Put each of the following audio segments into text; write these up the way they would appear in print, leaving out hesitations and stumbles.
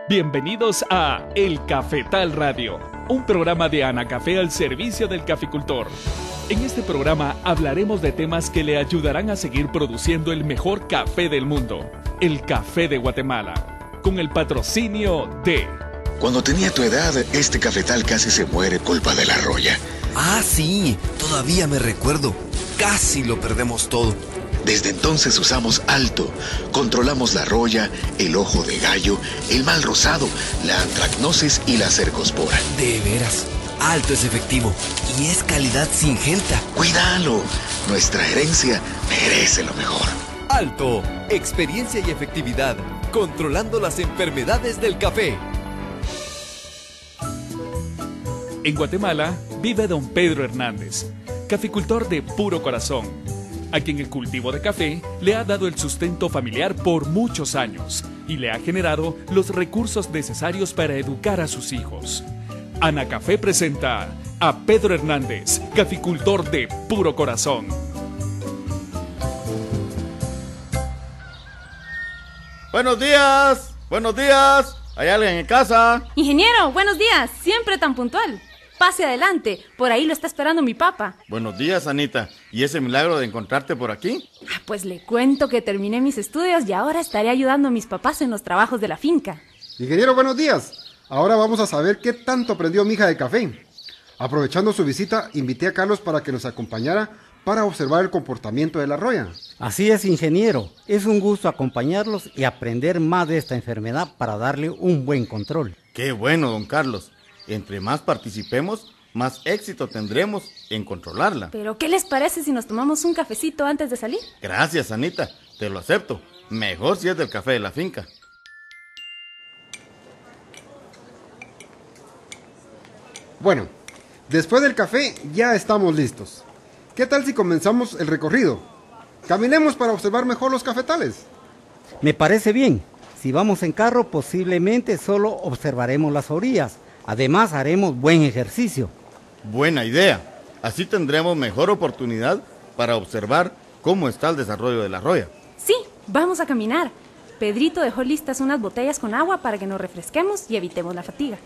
Bienvenidos a El Cafetal Radio, un programa de Anacafé al servicio del caficultor. En este programa hablaremos de temas que le ayudarán a seguir produciendo el mejor café del mundo, el café de Guatemala, con el patrocinio de... Cuando tenía tu edad, este cafetal casi se muere culpa de la roya. Ah, sí, todavía me recuerdo. Casi lo perdemos todo. Desde entonces usamos Alto. Controlamos la roya, el ojo de gallo, el mal rosado, la antracnosis y la cercospora. De veras, Alto es efectivo y es calidad Syngenta. ¡Cuídalo! Nuestra herencia merece lo mejor. Alto, experiencia y efectividad, controlando las enfermedades del café. En Guatemala vive don Pedro Hernández, caficultor de puro corazón, a quien el cultivo de café le ha dado el sustento familiar por muchos años y le ha generado los recursos necesarios para educar a sus hijos. Anacafé presenta a Pedro Hernández, caficultor de puro corazón. Buenos días, ¿hay alguien en casa? Ingeniero, buenos días, siempre tan puntual. Pase adelante, por ahí lo está esperando mi papá. Buenos días, Anita. ¿Y ese milagro de encontrarte por aquí? Pues le cuento que terminé mis estudios y ahora estaré ayudando a mis papás en los trabajos de la finca. Ingeniero, buenos días. Ahora vamos a saber qué tanto aprendió mi hija de café. Aprovechando su visita, invité a Carlos para que nos acompañara para observar el comportamiento de la roya. Así es, ingeniero. Es un gusto acompañarlos y aprender más de esta enfermedad para darle un buen control. Qué bueno, don Carlos. Entre más participemos, más éxito tendremos en controlarla. ¿Pero qué les parece si nos tomamos un cafecito antes de salir? Gracias, Anita. Te lo acepto. Mejor si es del café de la finca. Bueno, después del café ya estamos listos. ¿Qué tal si comenzamos el recorrido? Caminemos para observar mejor los cafetales. Me parece bien. Si vamos en carro, posiblemente solo observaremos las orillas. Además, haremos buen ejercicio. Buena idea. Así tendremos mejor oportunidad para observar cómo está el desarrollo de la roya. Sí, vamos a caminar. Pedrito dejó listas unas botellas con agua para que nos refresquemos y evitemos la fatiga.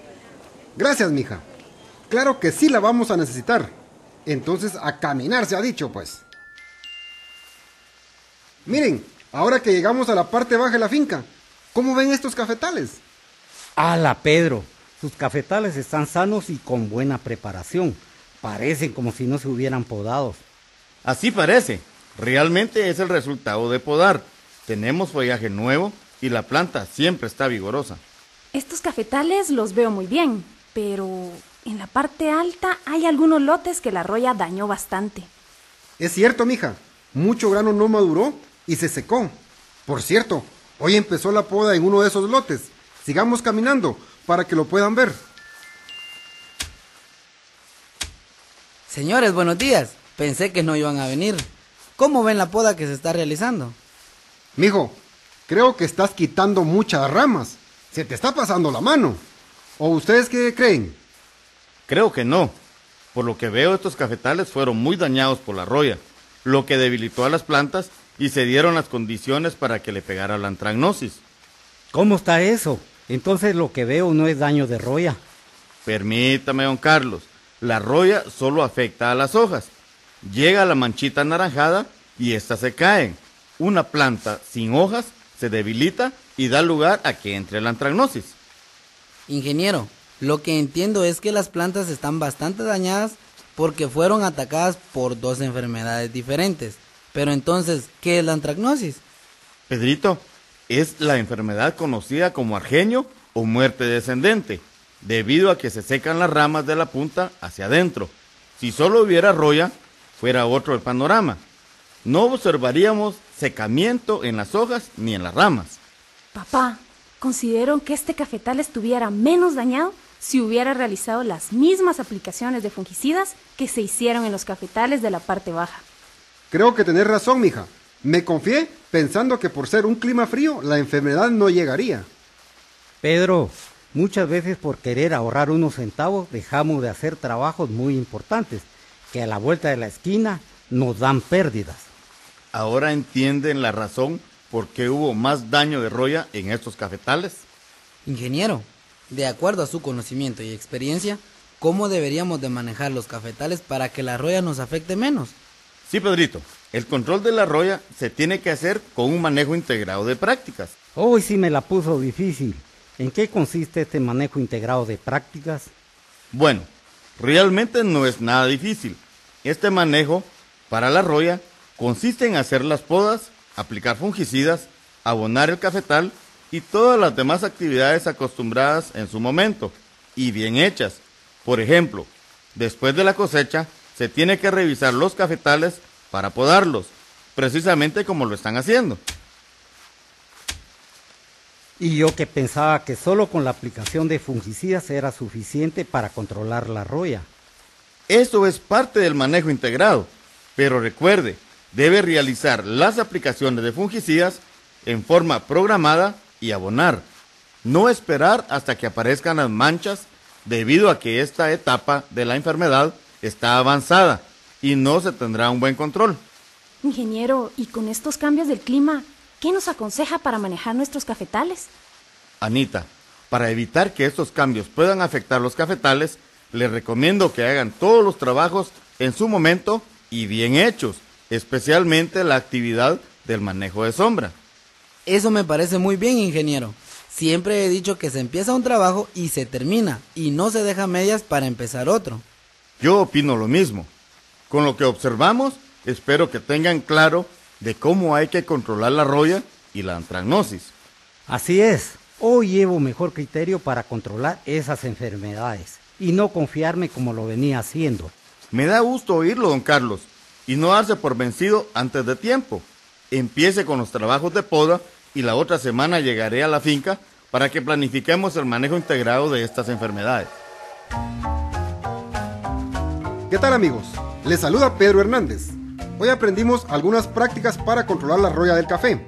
Gracias, mija. Claro que sí la vamos a necesitar. Entonces, a caminar se ha dicho, pues. Miren, ahora que llegamos a la parte baja de la finca, ¿cómo ven estos cafetales? ¡Hala, Pedro! Sus cafetales están sanos y con buena preparación. Parecen como si no se hubieran podado. Así parece. Realmente es el resultado de podar. Tenemos follaje nuevo y la planta siempre está vigorosa. Estos cafetales los veo muy bien, pero en la parte alta hay algunos lotes que la roya dañó bastante. Es cierto, mija. Mucho grano no maduró y se secó. Por cierto, hoy empezó la poda en uno de esos lotes. Sigamos caminando para que lo puedan ver. Señores, buenos días. Pensé que no iban a venir. ¿Cómo ven la poda que se está realizando? Mijo, creo que estás quitando muchas ramas. Se te está pasando la mano. ¿O ustedes qué creen? Creo que no. Por lo que veo, estos cafetales fueron muy dañados por la roya, lo que debilitó a las plantas y se dieron las condiciones para que le pegara la antracnosis. ¿Cómo está eso? Entonces lo que veo no es daño de roya. Permítame, don Carlos. La roya solo afecta a las hojas. Llega la manchita anaranjada y éstas se caen. Una planta sin hojas se debilita y da lugar a que entre la antracnosis. Ingeniero, lo que entiendo es que las plantas están bastante dañadas porque fueron atacadas por dos enfermedades diferentes. Pero entonces, ¿qué es la antracnosis? Pedrito, es la enfermedad conocida como argeño o muerte descendente, debido a que se secan las ramas de la punta hacia adentro. Si solo hubiera roya, fuera otro el panorama. No observaríamos secamiento en las hojas ni en las ramas. Papá, considero que este cafetal estuviera menos dañado si hubiera realizado las mismas aplicaciones de fungicidas que se hicieron en los cafetales de la parte baja. Creo que tenés razón, mija. Me confié pensando que por ser un clima frío, la enfermedad no llegaría. Pedro, muchas veces por querer ahorrar unos centavos dejamos de hacer trabajos muy importantes que a la vuelta de la esquina nos dan pérdidas. Ahora entienden la razón por qué hubo más daño de roya en estos cafetales. Ingeniero, de acuerdo a su conocimiento y experiencia, ¿cómo deberíamos de manejar los cafetales para que la roya nos afecte menos? Sí, Pedrito, el control de la roya se tiene que hacer con un manejo integrado de prácticas. Hoy sí me la puso difícil. ¿En qué consiste este manejo integrado de prácticas? Bueno, realmente no es nada difícil. Este manejo para la roya consiste en hacer las podas, aplicar fungicidas, abonar el cafetal y todas las demás actividades acostumbradas en su momento y bien hechas. Por ejemplo, después de la cosecha, se tiene que revisar los cafetales para podarlos, precisamente como lo están haciendo. Y yo que pensaba que solo con la aplicación de fungicidas era suficiente para controlar la roya. Eso es parte del manejo integrado, pero recuerde, debe realizar las aplicaciones de fungicidas en forma programada y abonar. No esperar hasta que aparezcan las manchas, debido a que esta etapa de la enfermedad está avanzada y no se tendrá un buen control. Ingeniero, ¿y con estos cambios del clima, qué nos aconseja para manejar nuestros cafetales? Anita, para evitar que estos cambios puedan afectar los cafetales, les recomiendo que hagan todos los trabajos en su momento y bien hechos, especialmente la actividad del manejo de sombra. Eso me parece muy bien, ingeniero. Siempre he dicho que se empieza un trabajo y se termina, y no se deja medias para empezar otro. Yo opino lo mismo. Con lo que observamos, espero que tengan claro de cómo hay que controlar la roya y la antracnosis. Así es, hoy llevo mejor criterio para controlar esas enfermedades y no confiarme como lo venía haciendo. Me da gusto oírlo, don Carlos, y no darse por vencido antes de tiempo. Empiece con los trabajos de poda y la otra semana llegaré a la finca para que planifiquemos el manejo integrado de estas enfermedades. ¿Qué tal, amigos? Les saluda Pedro Hernández. Hoy aprendimos algunas prácticas para controlar la roya del café.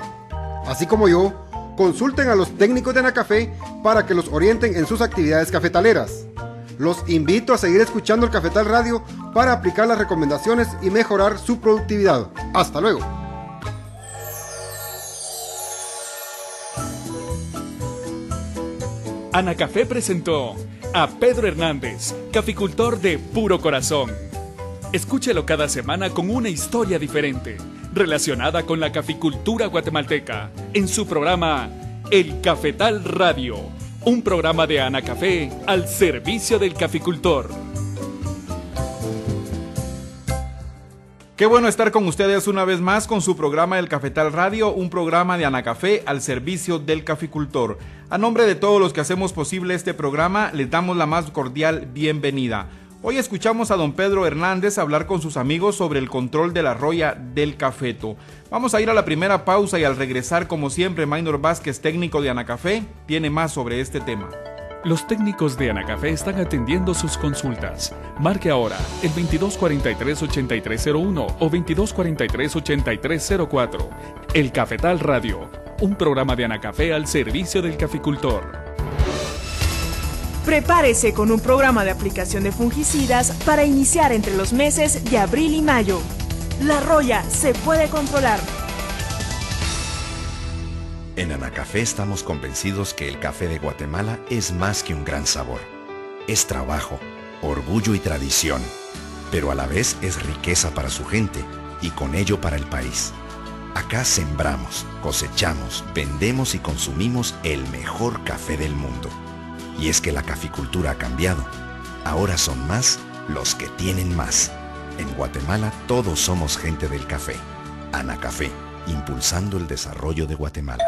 Así como yo, consulten a los técnicos de Anacafé para que los orienten en sus actividades cafetaleras. Los invito a seguir escuchando el Cafetal Radio para aplicar las recomendaciones y mejorar su productividad. ¡Hasta luego! Anacafé presentó a Pedro Hernández, caficultor de puro corazón. Escúchelo cada semana con una historia diferente, relacionada con la caficultura guatemalteca, en su programa El Cafetal Radio, un programa de Anacafé al servicio del caficultor. Qué bueno estar con ustedes una vez más con su programa El Cafetal Radio, un programa de Anacafé al servicio del caficultor. A nombre de todos los que hacemos posible este programa, les damos la más cordial bienvenida. Hoy escuchamos a don Pedro Hernández hablar con sus amigos sobre el control de la roya del cafeto. Vamos a ir a la primera pausa y al regresar, como siempre, Maynor Vázquez, técnico de Anacafé, tiene más sobre este tema. Los técnicos de Anacafé están atendiendo sus consultas. Marque ahora el 2243-8301 o 2243-8304. El Cafetal Radio, un programa de Anacafé al servicio del caficultor. Prepárese con un programa de aplicación de fungicidas para iniciar entre los meses de abril y mayo. La roya se puede controlar. En Anacafé estamos convencidos que el café de Guatemala es más que un gran sabor. Es trabajo, orgullo y tradición, pero a la vez es riqueza para su gente y con ello para el país. Acá sembramos, cosechamos, vendemos y consumimos el mejor café del mundo. Y es que la caficultura ha cambiado. Ahora son más los que tienen más. En Guatemala todos somos gente del café. Anacafé, impulsando el desarrollo de Guatemala.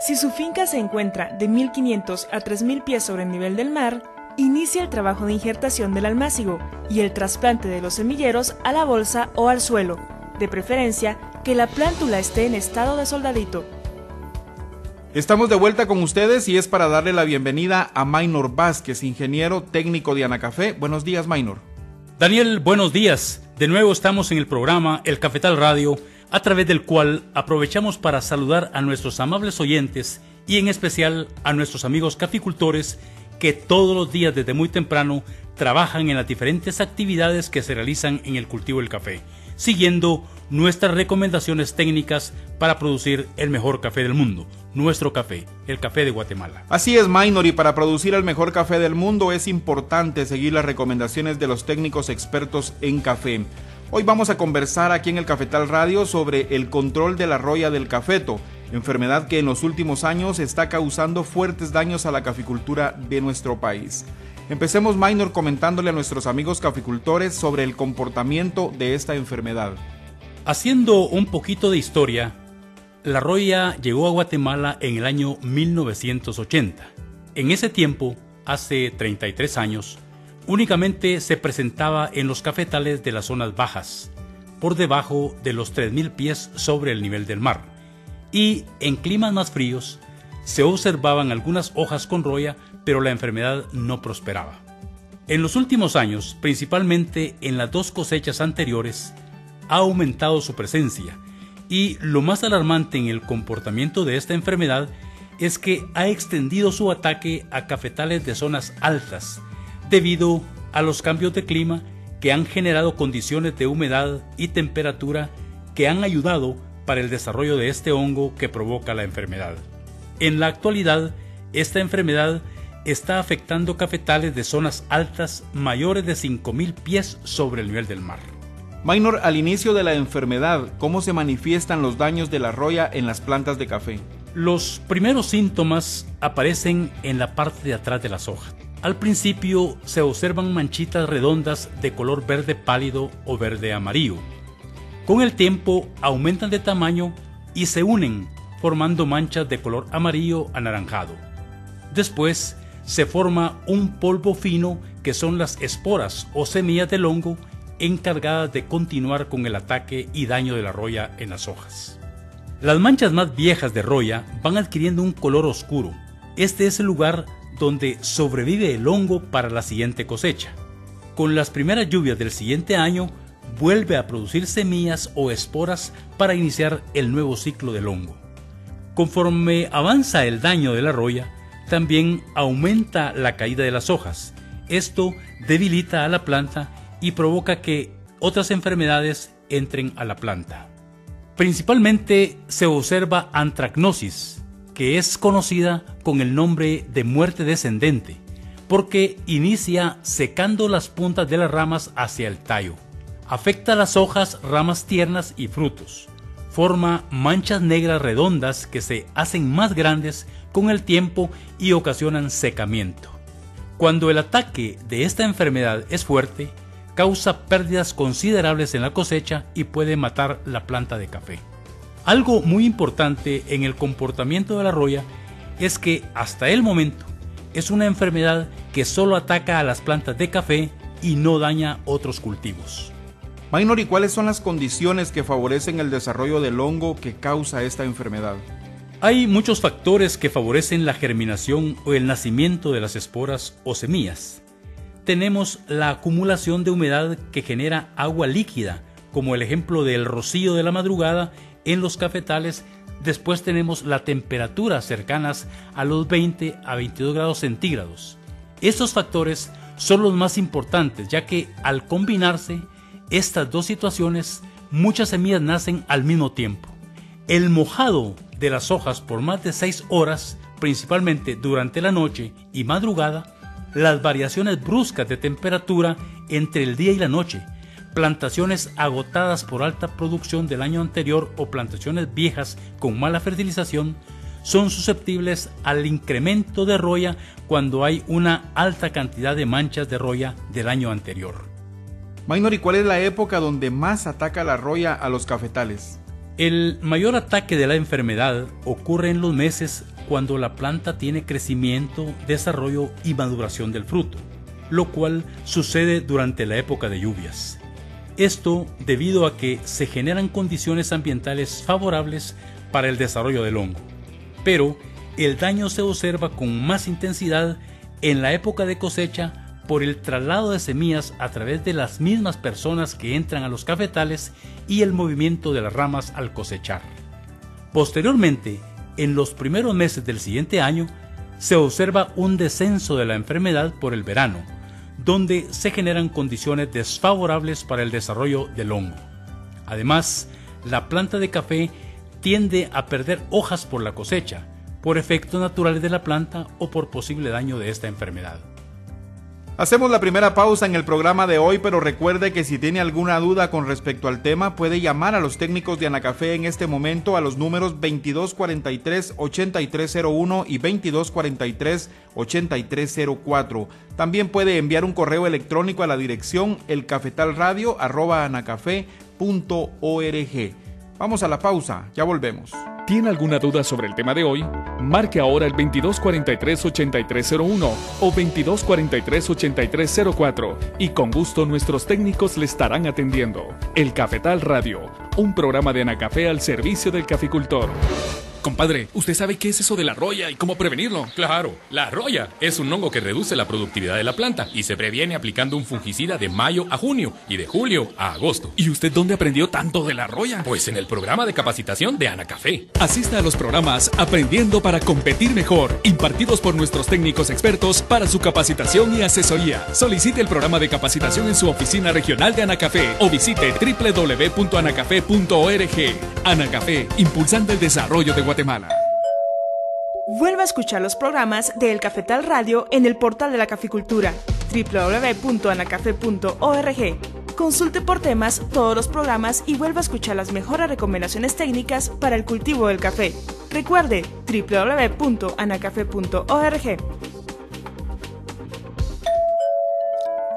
Si su finca se encuentra de 1.500 a 3.000 pies sobre el nivel del mar, inicia el trabajo de injertación del almácigo y el trasplante de los semilleros a la bolsa o al suelo. De preferencia, que la plántula esté en estado de soldadito. Estamos de vuelta con ustedes y es para darle la bienvenida a Maynor Vázquez, ingeniero técnico de Anacafé. Buenos días, Maynor. Daniel, buenos días. De nuevo estamos en el programa El Cafetal Radio, a través del cual aprovechamos para saludar a nuestros amables oyentes y en especial a nuestros amigos caficultores que todos los días desde muy temprano trabajan en las diferentes actividades que se realizan en el cultivo del café. siguiendo nuestras recomendaciones técnicas para producir el mejor café del mundo, nuestro café, el café de Guatemala. Así es, Maynor, y para producir el mejor café del mundo es importante seguir las recomendaciones de los técnicos expertos en café. Hoy vamos a conversar aquí en el Cafetal Radio sobre el control de la roya del cafeto, enfermedad que en los últimos años está causando fuertes daños a la caficultura de nuestro país. Empecemos, Maynor, comentándole a nuestros amigos caficultores sobre el comportamiento de esta enfermedad. Haciendo un poquito de historia, la roya llegó a Guatemala en el año 1980. En ese tiempo, hace 33 años, únicamente se presentaba en los cafetales de las zonas bajas, por debajo de los 3.000 pies sobre el nivel del mar, y en climas más fríos se observaban algunas hojas con roya, pero la enfermedad no prosperaba. En los últimos años, principalmente en las 2 cosechas anteriores, ha aumentado su presencia, y lo más alarmante en el comportamiento de esta enfermedad es que ha extendido su ataque a cafetales de zonas altas, debido a los cambios de clima que han generado condiciones de humedad y temperatura que han ayudado para el desarrollo de este hongo que provoca la enfermedad. En la actualidad, esta enfermedad está afectando cafetales de zonas altas mayores de 5.000 pies sobre el nivel del mar. Maynor, al inicio de la enfermedad, ¿cómo se manifiestan los daños de la roya en las plantas de café? Los primeros síntomas aparecen en la parte de atrás de las hojas. Al principio se observan manchitas redondas de color verde pálido o verde amarillo. Con el tiempo aumentan de tamaño y se unen, formando manchas de color amarillo anaranjado. Después se forma un polvo fino que son las esporas o semillas del hongo encargadas de continuar con el ataque y daño de la roya en las hojas. Las manchas más viejas de roya van adquiriendo un color oscuro. Este es el lugar donde sobrevive el hongo para la siguiente cosecha. Con las primeras lluvias del siguiente año, vuelve a producir semillas o esporas para iniciar el nuevo ciclo del hongo. Conforme avanza el daño de la roya, también aumenta la caída de las hojas. Esto debilita a la planta y provoca que otras enfermedades entren a la planta. Principalmente se observa antracnosis, que es conocida con el nombre de muerte descendente, porque inicia secando las puntas de las ramas hacia el tallo. Afecta las hojas, ramas tiernas y frutos. Forma manchas negras redondas que se hacen más grandes con el tiempo y ocasionan secamiento. Cuando el ataque de esta enfermedad es fuerte, causa pérdidas considerables en la cosecha y puede matar la planta de café. Algo muy importante en el comportamiento de la roya es que hasta el momento es una enfermedad que solo ataca a las plantas de café y no daña otros cultivos. Maynor, ¿y cuáles son las condiciones que favorecen el desarrollo del hongo que causa esta enfermedad? Hay muchos factores que favorecen la germinación o el nacimiento de las esporas o semillas. Tenemos la acumulación de humedad que genera agua líquida, como el ejemplo del rocío de la madrugada en los cafetales. Después tenemos la temperatura cercanas a los 20 a 22 grados centígrados. Estos factores son los más importantes, ya que al combinarse estas dos situaciones, muchas semillas nacen al mismo tiempo. El mojado de las hojas por más de 6 horas, principalmente durante la noche y madrugada, las variaciones bruscas de temperatura entre el día y la noche, plantaciones agotadas por alta producción del año anterior o plantaciones viejas con mala fertilización, son susceptibles al incremento de roya cuando hay una alta cantidad de manchas de roya del año anterior. Maynor, ¿y cuál es la época donde más ataca la roya a los cafetales? El mayor ataque de la enfermedad ocurre en los meses cuando la planta tiene crecimiento, desarrollo y maduración del fruto, lo cual sucede durante la época de lluvias. Esto debido a que se generan condiciones ambientales favorables para el desarrollo del hongo, pero el daño se observa con más intensidad en la época de cosecha por el traslado de semillas a través de las mismas personas que entran a los cafetales y el movimiento de las ramas al cosechar. Posteriormente, en los primeros meses del siguiente año, se observa un descenso de la enfermedad por el verano, donde se generan condiciones desfavorables para el desarrollo del hongo. Además, la planta de café tiende a perder hojas por la cosecha, por efectos naturales de la planta o por posible daño de esta enfermedad. Hacemos la primera pausa en el programa de hoy, pero recuerde que si tiene alguna duda con respecto al tema, puede llamar a los técnicos de Anacafé en este momento a los números 2243-8301 y 2243-8304. También puede enviar un correo electrónico a la dirección elcafetalradio@anacafé.org. Vamos a la pausa, ya volvemos. ¿Tiene alguna duda sobre el tema de hoy? Marque ahora el 2243-8301 o 2243-8304 y con gusto nuestros técnicos le estarán atendiendo. El Cafetal Radio, un programa de Anacafé al servicio del caficultor. Compadre, ¿usted sabe qué es eso de la roya y cómo prevenirlo? Claro, la roya es un hongo que reduce la productividad de la planta y se previene aplicando un fungicida de mayo a junio y de julio a agosto. ¿Y usted dónde aprendió tanto de la roya? Pues en el programa de capacitación de Anacafé. Asista a los programas Aprendiendo para Competir Mejor, impartidos por nuestros técnicos expertos para su capacitación y asesoría. Solicite el programa de capacitación en su oficina regional de Anacafé o visite www.anacafé.org. Anacafé, impulsando el desarrollo de Guatemala. Vuelva a escuchar los programas de El Cafetal Radio en el portal de la caficultura, www.anacafé.org. Consulte por temas todos los programas y vuelva a escuchar las mejores recomendaciones técnicas para el cultivo del café. Recuerde, www.anacafé.org.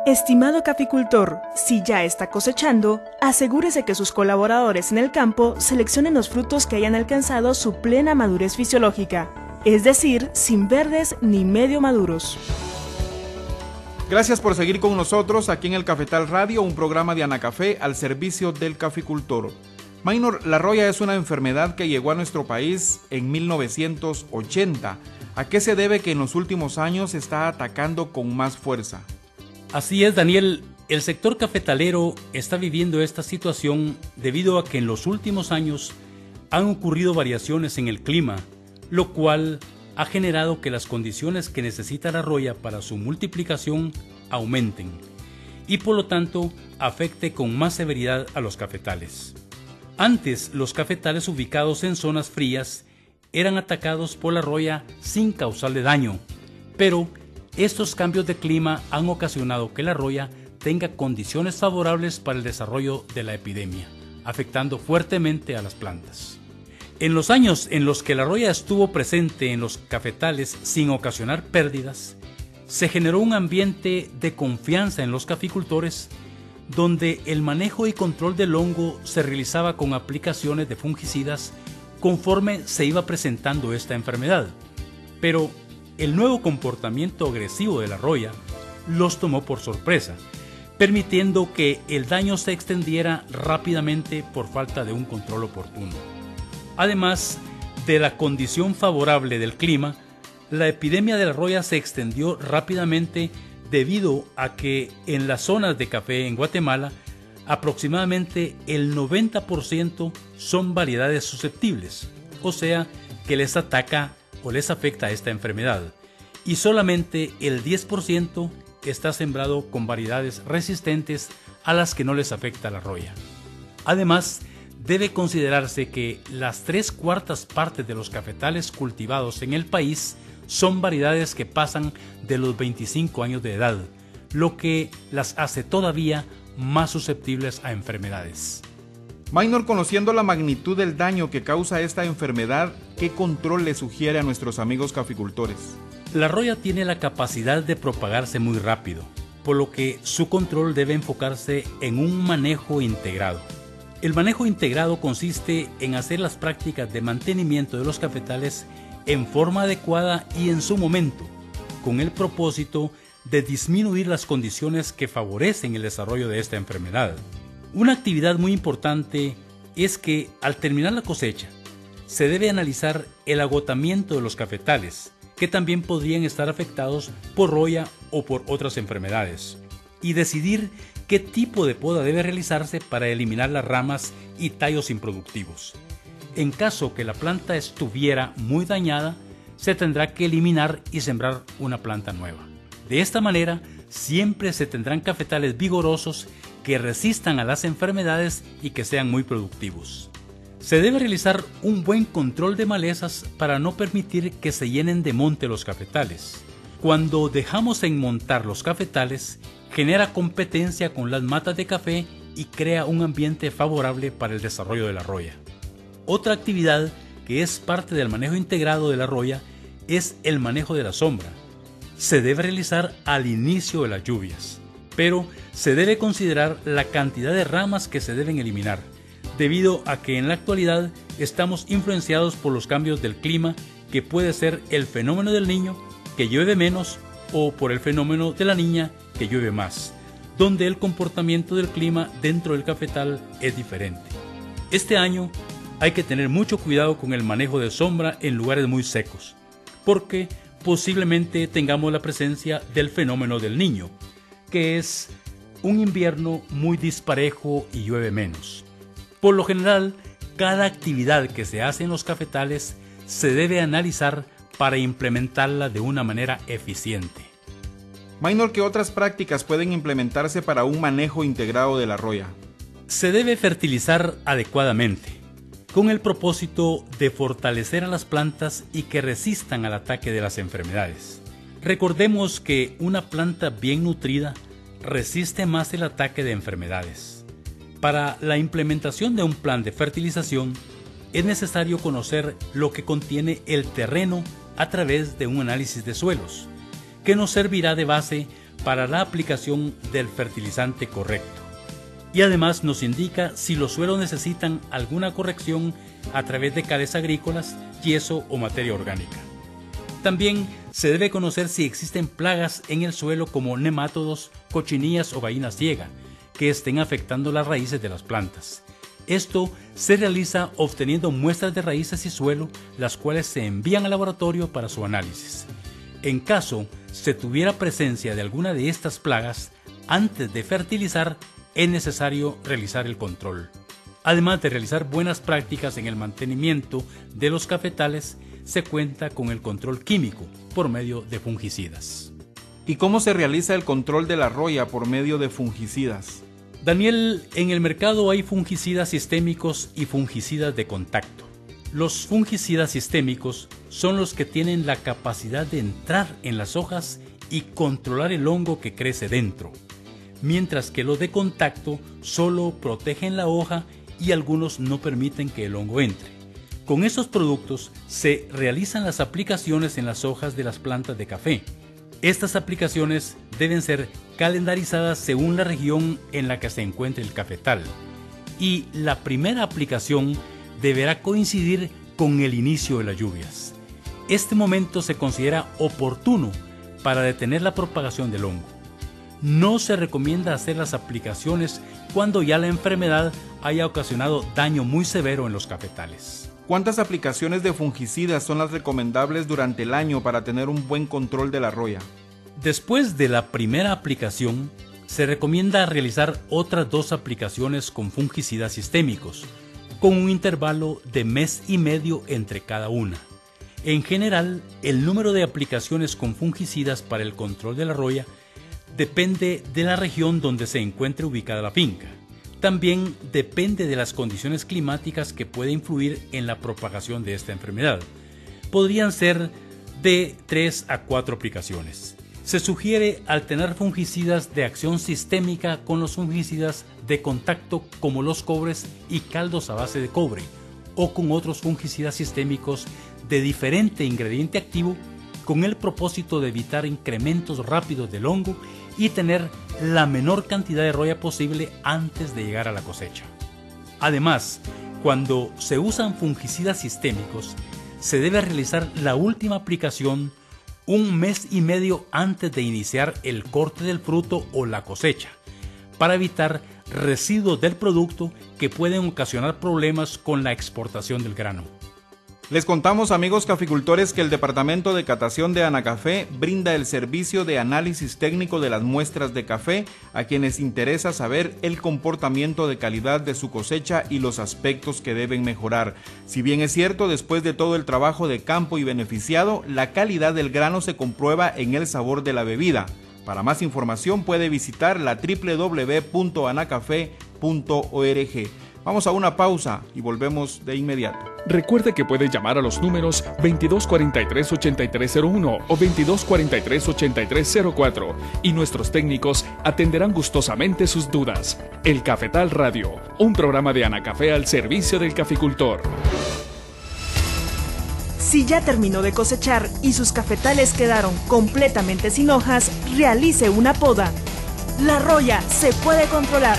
Estimado caficultor, si ya está cosechando, asegúrese que sus colaboradores en el campo seleccionen los frutos que hayan alcanzado su plena madurez fisiológica, es decir, sin verdes ni medio maduros. Gracias por seguir con nosotros aquí en el Cafetal Radio, un programa de Anacafé al servicio del caficultor. Maynor, la roya es una enfermedad que llegó a nuestro país en 1980. ¿A qué se debe que en los últimos años se está atacando con más fuerza? Así es, Daniel. El sector cafetalero está viviendo esta situación debido a que en los últimos años han ocurrido variaciones en el clima, lo cual ha generado que las condiciones que necesita la roya para su multiplicación aumenten y por lo tanto afecte con más severidad a los cafetales. Antes, los cafetales ubicados en zonas frías eran atacados por la roya sin causarle daño, pero estos cambios de clima han ocasionado que la roya tenga condiciones favorables para el desarrollo de la epidemia, afectando fuertemente a las plantas. En los años en los que la roya estuvo presente en los cafetales sin ocasionar pérdidas, se generó un ambiente de confianza en los caficultores, donde el manejo y control del hongo se realizaba con aplicaciones de fungicidas conforme se iba presentando esta enfermedad. Pero el nuevo comportamiento agresivo de la roya los tomó por sorpresa, permitiendo que el daño se extendiera rápidamente por falta de un control oportuno. Además de la condición favorable del clima, la epidemia de la roya se extendió rápidamente debido a que en las zonas de café en Guatemala aproximadamente el 90% son variedades susceptibles, o sea que les ataca o les afecta esta enfermedad, y solamente el 10% está sembrado con variedades resistentes a las que no les afecta la roya. Además, debe considerarse que las 3/4 partes de los cafetales cultivados en el país son variedades que pasan de los 25 años de edad, lo que las hace todavía más susceptibles a enfermedades. Maynor, conociendo la magnitud del daño que causa esta enfermedad, ¿qué control le sugiere a nuestros amigos caficultores? La roya tiene la capacidad de propagarse muy rápido, por lo que su control debe enfocarse en un manejo integrado. El manejo integrado consiste en hacer las prácticas de mantenimiento de los cafetales en forma adecuada y en su momento, con el propósito de disminuir las condiciones que favorecen el desarrollo de esta enfermedad. Una actividad muy importante es que al terminar la cosecha, se debe analizar el agotamiento de los cafetales, que también podrían estar afectados por roya o por otras enfermedades, y decidir qué tipo de poda debe realizarse para eliminar las ramas y tallos improductivos. En caso que la planta estuviera muy dañada, se tendrá que eliminar y sembrar una planta nueva. De esta manera, siempre se tendrán cafetales vigorosos que resistan a las enfermedades y que sean muy productivos. Se debe realizar un buen control de malezas para no permitir que se llenen de monte los cafetales. Cuando dejamos enmontar los cafetales, genera competencia con las matas de café y crea un ambiente favorable para el desarrollo de la roya. Otra actividad que es parte del manejo integrado de la roya es el manejo de la sombra. Se debe realizar al inicio de las lluvias, pero se debe considerar la cantidad de ramas que se deben eliminar, debido a que en la actualidad estamos influenciados por los cambios del clima, que puede ser el fenómeno del niño, que llueve menos, o por el fenómeno de la niña, que llueve más, donde el comportamiento del clima dentro del cafetal es diferente. Este año hay que tener mucho cuidado con el manejo de sombra en lugares muy secos, porque posiblemente tengamos la presencia del fenómeno del niño, que es un invierno muy disparejo y llueve menos. Por lo general, cada actividad que se hace en los cafetales se debe analizar para implementarla de una manera eficiente. Maynor, ¿qué otras prácticas pueden implementarse para un manejo integrado de la roya? Se debe fertilizar adecuadamente, con el propósito de fortalecer a las plantas y que resistan al ataque de las enfermedades. Recordemos que una planta bien nutrida resiste más el ataque de enfermedades. Para la implementación de un plan de fertilización, es necesario conocer lo que contiene el terreno a través de un análisis de suelos, que nos servirá de base para la aplicación del fertilizante correcto. Y además nos indica si los suelos necesitan alguna corrección a través de cales agrícolas, yeso o materia orgánica. También se debe conocer si existen plagas en el suelo como nemátodos, cochinillas o gallina ciega, que estén afectando las raíces de las plantas. Esto se realiza obteniendo muestras de raíces y suelo, las cuales se envían al laboratorio para su análisis. En caso se tuviera presencia de alguna de estas plagas, antes de fertilizar es necesario realizar el control. Además de realizar buenas prácticas en el mantenimiento de los cafetales, se cuenta con el control químico por medio de fungicidas. ¿Y cómo se realiza el control de la roya por medio de fungicidas? Daniel, en el mercado hay fungicidas sistémicos y fungicidas de contacto. Los fungicidas sistémicos son los que tienen la capacidad de entrar en las hojas y controlar el hongo que crece dentro, mientras que los de contacto solo protegen la hoja y algunos no permiten que el hongo entre. Con estos productos se realizan las aplicaciones en las hojas de las plantas de café. Estas aplicaciones deben ser calendarizadas según la región en la que se encuentre el cafetal, y la primera aplicación deberá coincidir con el inicio de las lluvias. Este momento se considera oportuno para detener la propagación del hongo. No se recomienda hacer las aplicaciones cuando ya la enfermedad haya ocasionado daño muy severo en los cafetales. ¿Cuántas aplicaciones de fungicidas son las recomendables durante el año para tener un buen control de la roya? Después de la primera aplicación, se recomienda realizar otras 2 aplicaciones con fungicidas sistémicos, con un intervalo de mes y medio entre cada una. En general, el número de aplicaciones con fungicidas para el control de la roya depende de la región donde se encuentre ubicada la finca. También depende de las condiciones climáticas que pueden influir en la propagación de esta enfermedad. Podrían ser de 3 a 4 aplicaciones. Se sugiere alternar fungicidas de acción sistémica con los fungicidas de contacto como los cobres y caldos a base de cobre, o con otros fungicidas sistémicos de diferente ingrediente activo, con el propósito de evitar incrementos rápidos del hongo y tener la menor cantidad de roya posible antes de llegar a la cosecha. Además, cuando se usan fungicidas sistémicos, se debe realizar la última aplicación un mes y medio antes de iniciar el corte del fruto o la cosecha, para evitar residuos del producto que pueden ocasionar problemas con la exportación del grano. Les contamos, amigos caficultores, que el Departamento de Catación de Anacafé brinda el servicio de análisis técnico de las muestras de café a quienes interesa saber el comportamiento de calidad de su cosecha y los aspectos que deben mejorar. Si bien es cierto, después de todo el trabajo de campo y beneficiado, la calidad del grano se comprueba en el sabor de la bebida. Para más información puede visitar la www.anacafe.org. Vamos a una pausa y volvemos de inmediato. Recuerde que puede llamar a los números 2243-8301 o 2243-8304 y nuestros técnicos atenderán gustosamente sus dudas. El Cafetal Radio, un programa de Anacafé al servicio del caficultor. Si ya terminó de cosechar y sus cafetales quedaron completamente sin hojas, realice una poda. La roya se puede controlar.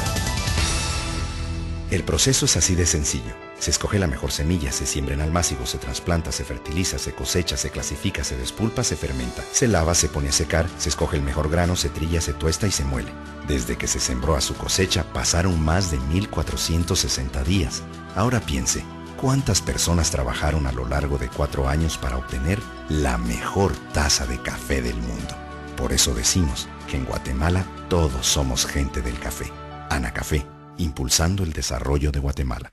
El proceso es así de sencillo. Se escoge la mejor semilla, se siembra en almácigo, se trasplanta, se fertiliza, se cosecha, se clasifica, se despulpa, se fermenta, se lava, se pone a secar, se escoge el mejor grano, se trilla, se tuesta y se muele. Desde que se sembró a su cosecha pasaron más de 1460 días. Ahora piense, ¿cuántas personas trabajaron a lo largo de 4 años para obtener la mejor taza de café del mundo? Por eso decimos que en Guatemala todos somos gente del café. Anacafé, impulsando el desarrollo de Guatemala.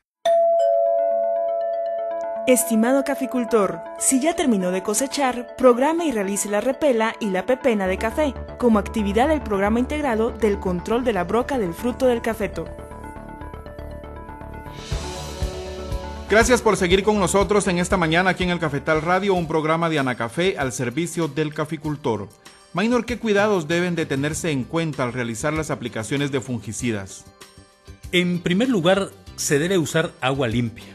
Estimado caficultor, si ya terminó de cosechar, programe y realice la repela y la pepena de café, como actividad del programa integrado del control de la broca del fruto del cafeto. Gracias por seguir con nosotros en esta mañana aquí en el Cafetal Radio, un programa de Anacafé al servicio del caficultor. Maynor, ¿qué cuidados deben de tenerse en cuenta al realizar las aplicaciones de fungicidas? En primer lugar, se debe usar agua limpia,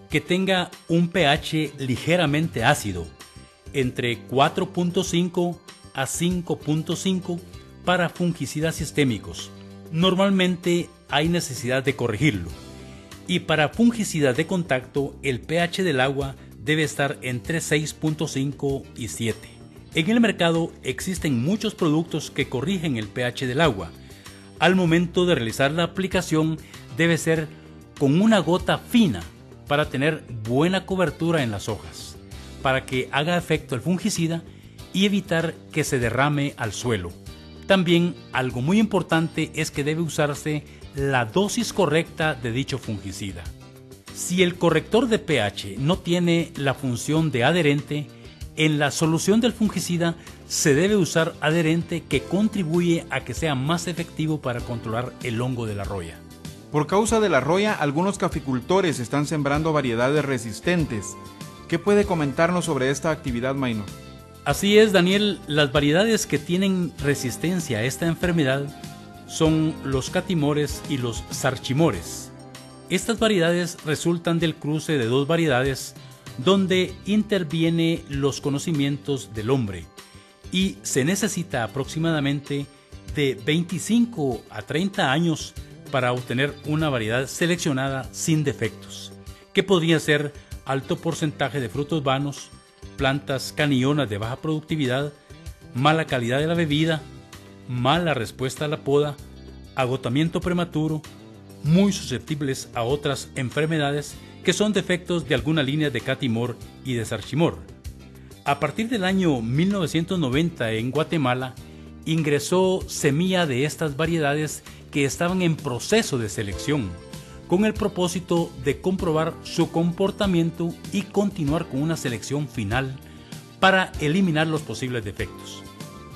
que tenga un pH ligeramente ácido, entre 4.5 a 5.5 para fungicidas sistémicos. Normalmente hay necesidad de corregirlo. Y para fungicidas de contacto, el pH del agua debe estar entre 6.5 y 7. En el mercado existen muchos productos que corrigen el pH del agua. Al momento de realizar la aplicación debe ser con una gota fina para tener buena cobertura en las hojas, para que haga efecto el fungicida y evitar que se derrame al suelo. También algo muy importante es que debe usarse la dosis correcta de dicho fungicida. Si el corrector de pH no tiene la función de adherente, en la solución del fungicida se debe usar adherente que contribuye a que sea más efectivo para controlar el hongo de la roya. Por causa de la roya, algunos caficultores están sembrando variedades resistentes. ¿Qué puede comentarnos sobre esta actividad, Maynor? Así es, Daniel, las variedades que tienen resistencia a esta enfermedad son los catimores y los sarchimores. Estas variedades resultan del cruce de dos variedades donde interviene los conocimientos del hombre y se necesita aproximadamente de 25 a 30 años para obtener una variedad seleccionada sin defectos, que podría ser alto porcentaje de frutos vanos, plantas canillonas de baja productividad, mala calidad de la bebida, mala respuesta a la poda, agotamiento prematuro, muy susceptibles a otras enfermedades que son defectos de alguna línea de catimor y de sarchimor. A partir del año 1990 en Guatemala ingresó semilla de estas variedades que estaban en proceso de selección, con el propósito de comprobar su comportamiento y continuar con una selección final para eliminar los posibles defectos.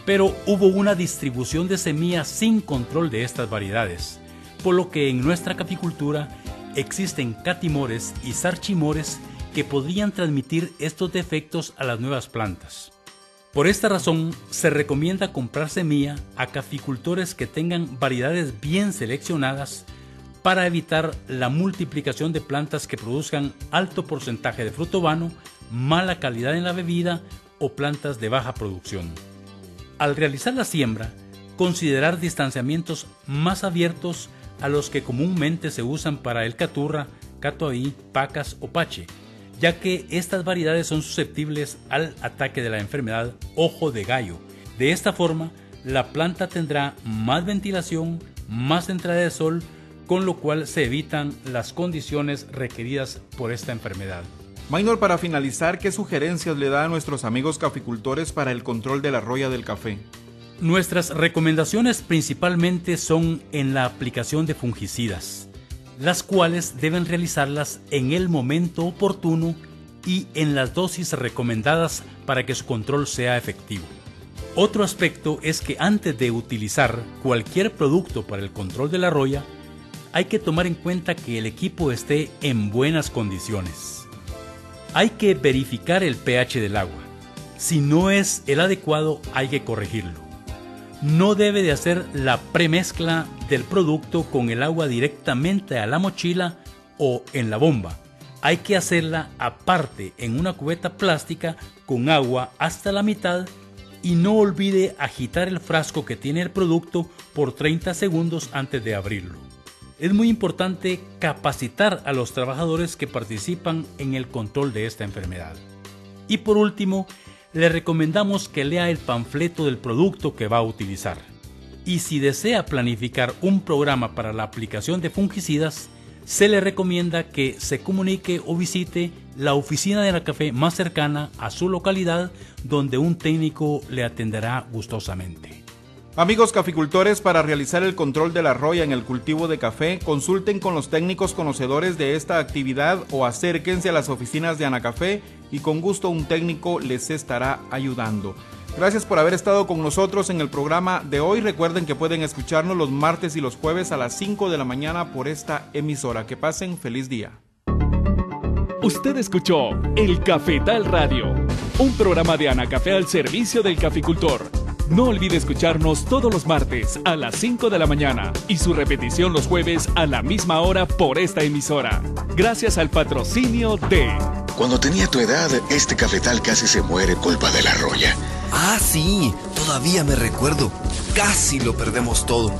Pero hubo una distribución de semillas sin control de estas variedades, por lo que en nuestra caficultura existen catimores y sarchimores que podrían transmitir estos defectos a las nuevas plantas. Por esta razón, se recomienda comprar semilla a caficultores que tengan variedades bien seleccionadas para evitar la multiplicación de plantas que produzcan alto porcentaje de fruto vano, mala calidad en la bebida o plantas de baja producción. Al realizar la siembra, considerar distanciamientos más abiertos a los que comúnmente se usan para el caturra, catuaí, pacas o pache, ya que estas variedades son susceptibles al ataque de la enfermedad ojo de gallo. De esta forma, la planta tendrá más ventilación, más entrada de sol, con lo cual se evitan las condiciones requeridas por esta enfermedad. Maynor, para finalizar, ¿qué sugerencias le da a nuestros amigos caficultores para el control de la roya del café? Nuestras recomendaciones principalmente son en la aplicación de fungicidas, las cuales deben realizarlas en el momento oportuno y en las dosis recomendadas para que su control sea efectivo. Otro aspecto es que antes de utilizar cualquier producto para el control de la roya, hay que tomar en cuenta que el equipo esté en buenas condiciones. Hay que verificar el pH del agua. Si no es el adecuado, hay que corregirlo. No debe de hacer la premezcla del producto con el agua directamente a la mochila o en la bomba. Hay que hacerla aparte en una cubeta plástica con agua hasta la mitad y no olvide agitar el frasco que tiene el producto por 30 segundos antes de abrirlo. Es muy importante capacitar a los trabajadores que participan en el control de esta enfermedad. Y por último, le recomendamos que lea el panfleto del producto que va a utilizar. Y si desea planificar un programa para la aplicación de fungicidas, se le recomienda que se comunique o visite la oficina de Anacafé más cercana a su localidad, donde un técnico le atenderá gustosamente. Amigos caficultores, para realizar el control de la roya en el cultivo de café, consulten con los técnicos conocedores de esta actividad o acérquense a las oficinas de Anacafé y con gusto un técnico les estará ayudando. Gracias por haber estado con nosotros en el programa de hoy. Recuerden que pueden escucharnos los martes y los jueves a las 5 de la mañana por esta emisora. Que pasen feliz día. Usted escuchó El Cafetal Radio, un programa de Anacafé al servicio del caficultor. No olvide escucharnos todos los martes a las 5 de la mañana y su repetición los jueves a la misma hora por esta emisora. Gracias al patrocinio de... Cuando tenía tu edad, este cafetal casi se muere culpa de la roya. Ah, sí, todavía me recuerdo. Casi lo perdemos todo.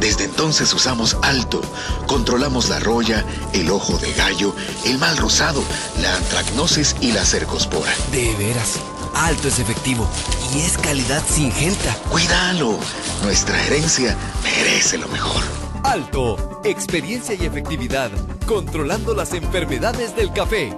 Desde entonces usamos Alto. Controlamos la roya, el ojo de gallo, el mal rosado, la antracnosis y la cercospora. De veras, Alto es efectivo y es calidad Syngenta. Cuídalo. Nuestra herencia merece lo mejor. Alto, experiencia y efectividad, controlando las enfermedades del café.